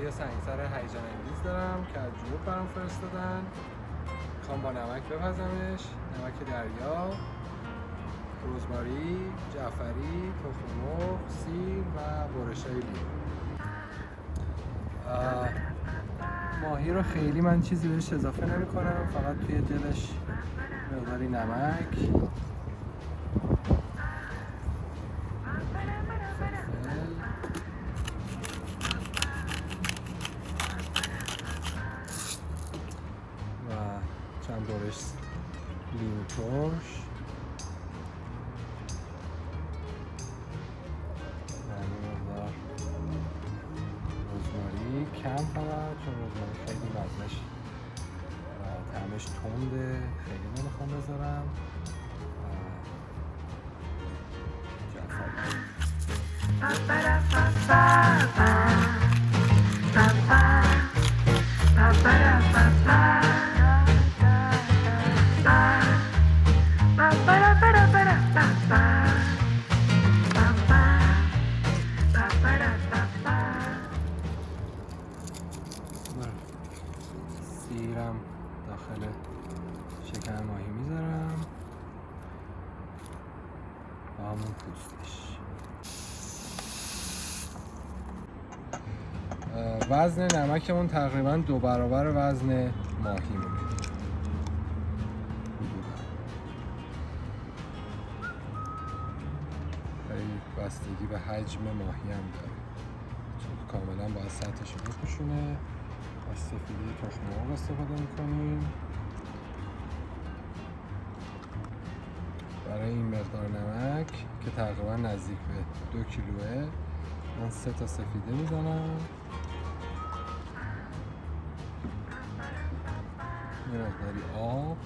یه سنگسر هیجان انگیز دارم که از جنوب برام فرستادن. میخوام با نمک بپزمش، نمک دریا، رزماری، جعفری، تخم مرغ، سیر و برشای لیمو. ماهی رو خیلی من چیزی بهش اضافه نمی کنم، فقط توی دلش مقداری نمک، و چند برش لیمو ترش، مقدار رزماری کم فقط، چون رزماری خیلی مزهش طعمش تنده، خیلی نمیخوام بذارم. جعفری سیرم داخل شکر ماهی میذارم با همون پوستش. وزن نمکمون تقریبا 2 برابر وزن ماهیمونه. خیلی بستگی به حجم ماهی هم داره، چون کاملا باید سطحش رو بپوشونه. از سفیده تخم مرغ استفاده میکنیم. برای این مقدار نمک که تقریبا نزدیک به 2 کیلوه، من 3 تا سفیده میزنم. یه مقداری آب،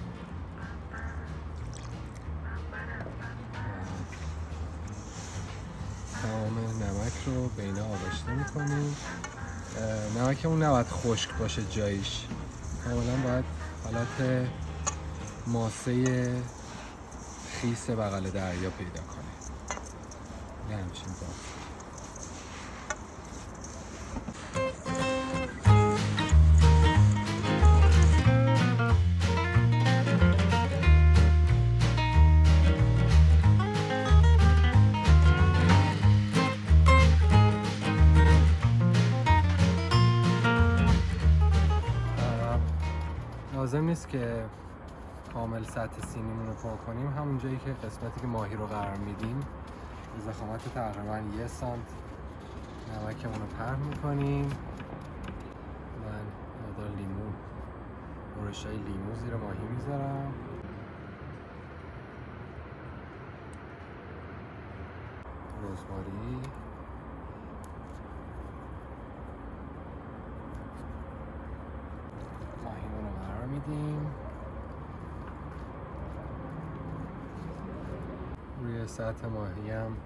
تمام نمک رو به اینا آغشته میکنیم. نمکمون نباید خشک باشه جاییش، کاملا باید حالت ماسه خیس بغل دریا پیدا کنه. یه همچین باید. لازم نیست که کامل سطح سینیمون رو پر کنیم. همون جایی که قسمتی که ماهی رو قرار میدیم به ضخامت تقریبا 1 سانت نمکمون رو پهن میکنیم. من مقدار لیمو، برشای لیمو زیر ماهی میذارم. رزماری، ماهیمون رو قرار میدیم. روی سطح ماهی هم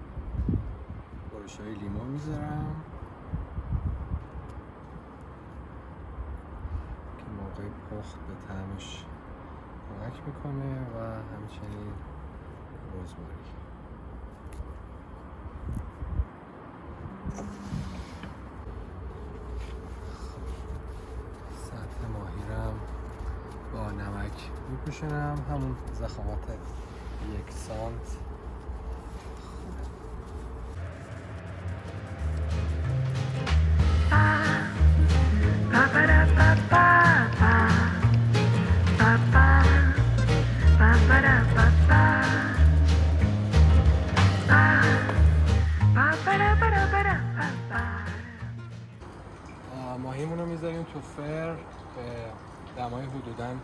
برشای لیمو میذارم که موقع پخت به طعمش کمک میکنه، و همچنین رزماری. سطح ماهی رو هم با نمک میپوشونم، همون ضخامت 1 سانت. ماهیمون رو میذاریم تو فر به دمای حدوداً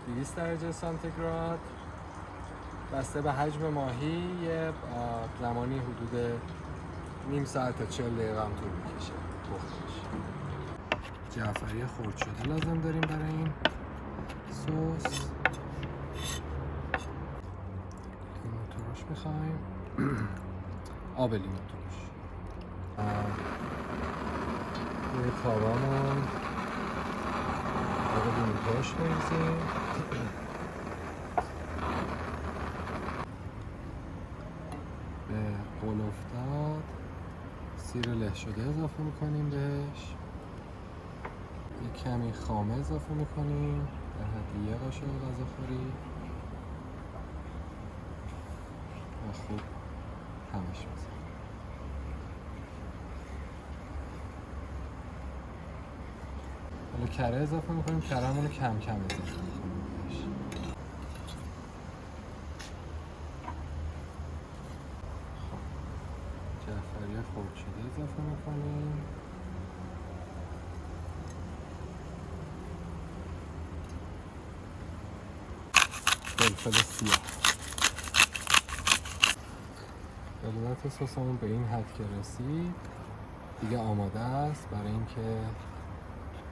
200 درجه سانتیگراد. بسته به حجم ماهی یه زمانی حدود نیم ساعت تا 40 دقیقه هم طول میکشه پختش. جعفری خرد شده لازم داریم برای این سس. لیمو ترش میخوایم، آب لیمو ترش. روی تاوامون آب لیمو ترش بریزیم. به قول افتاد سیر له شده اضافه میکنیم بهش. یک کمی خامه اضافه میکنیم در حد 1 قاشق غذاخوری و خوب همش میزنیم. حالا کره اضافه میکنیم، کره‌مون رو کم کم اضافه میکنیم. جعفری خرد شده اضافه میکنیم. فلفل سیاه. بلورت سسمون به این حد که رسید دیگه آماده است برای اینکه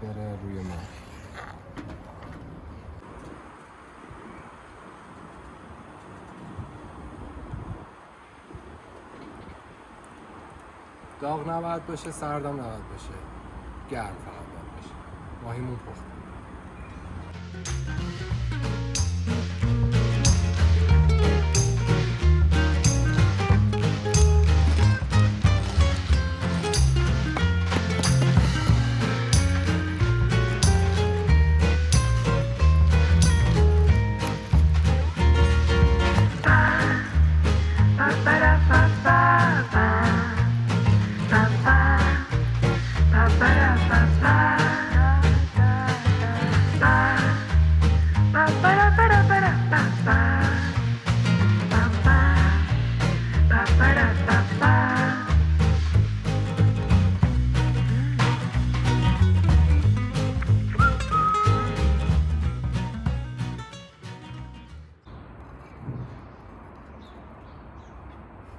بره روی ماه. داغ نباید باشه، سردم نباید باشه، گرم فقط باید باشه. ماهیمون پخته.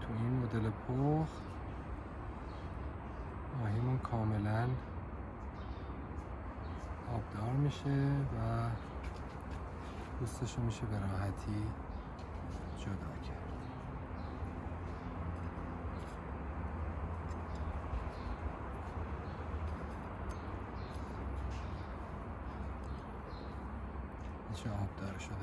تو این مدل پخت ماهیمون کاملا آبدار میشه و پوستشو میشه به راحتی جدا کرد. چه آبدار شده.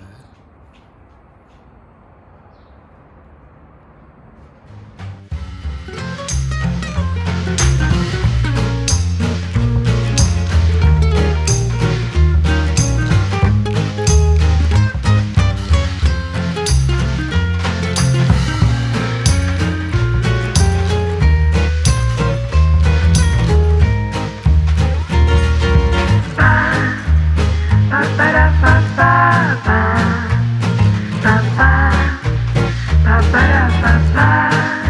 Ba ba ba ba ba.